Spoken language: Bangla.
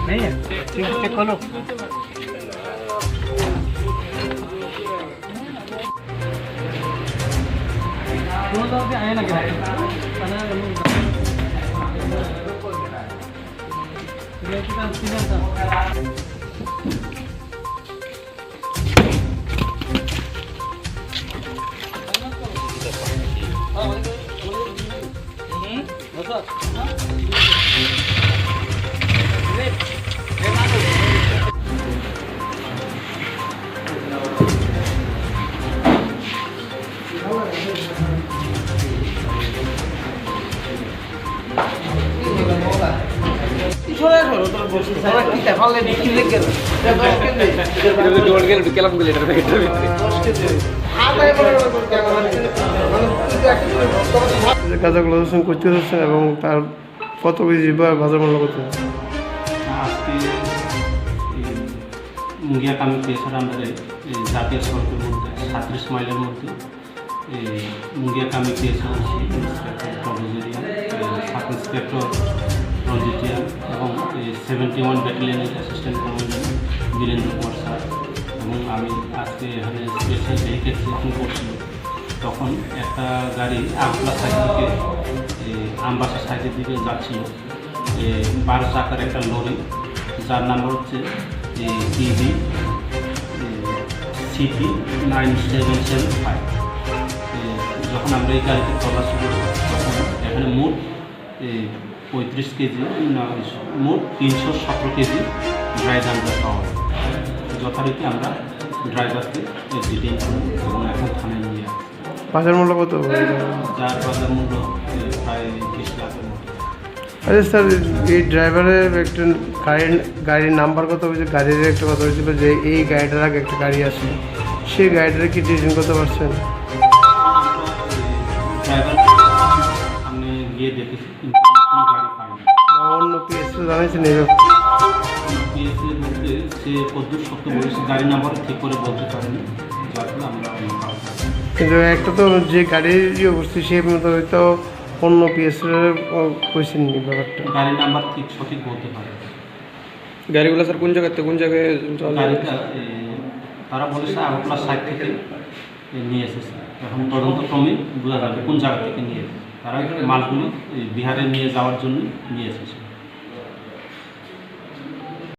नहीं है चेक कर लो आए ना क्या গাঁজাগুলো করতে হচ্ছে এবং তার কত কেজি বা বাজার মূল্য কত? আজকে মুঙ্গিয়া কামি পেয়েছে আমাদের জাতীয় সড়কের মধ্যে 37 মাইলের মধ্যে মুঙ্গিয়া কামি পেয়েছে ইন্সপেক্টর প্রভিজরিয়ান সাব ইন্সপেক্টর রঞ্জিটিয়ান এবং 71 ব্যাটালিয়নের assistant commander Birendra Kumar sir এবং আমি আজকে এখানে স্পেশাল ভেহিকেল চেকিং করছি। তখন একটা গাড়ি আগলা সাইড থেকে আমবাসা সাইডের দিকে যাচ্ছিল 12 চাকার একটা লরি, যার নাম্বার হচ্ছে ইবি সিপি 9775। যখন আমরা এই গাড়িতে তল্লাশি করি তখন এখানে মোট 35 কেজি মোট 317 কেজি ড্রাই গাঁজা পাওয়া যায়। যথারীতি আমরা ড্রাইভারকে ডিটেইন করি এবং এখন থানায় নিয়ে আসি। বাজার মূল্য কত? যার বাজার মূল্য প্রায় 20 লাখের মতো। আচ্ছা স্যার, এই ড্রাইভারের একটা গাড়ির নাম্বার কত হয়েছে? গাড়ির একটা কথা হয়েছিল যে এই গাড়িটার আগে একটা গাড়ি আসে, সেই গাড়িটার কি ডিটেইন করতে পারছেন? ড্রাইভার আমি গিয়ে দেখেছি কিন্তু কোনো গাড়ি পাইনি। অন্য পিএসএ জানাইছেন এই পিএসের মধ্যে সে কদ্দূর সত্য বলেছে, গাড়ি নাম্বার ঠিক করে বলতে পারেনি, যার ফলে আমরা কিন্তু একটা তো যে গাড়ির ইয়ে করছে সে মতো হয়তো অন্য পিএসএর কোয়েশ্চেন নি ব্যাপারটা। গাড়ির নাম্বার ঠিক সঠিক বলতে পারে। গাড়িগুলো স্যার কোন জায়গায় গাড়িটা তারা বলেছে আগরতলা সাইড থেকে নিয়ে এসেছে। এখন তদন্তক্রমে বোঝা যাবে কোন জায়গা থেকে নিয়ে এসেছে। তারা মালগুলি বিহারে নিয়ে যাওয়ার জন্য নিয়ে এসেছে।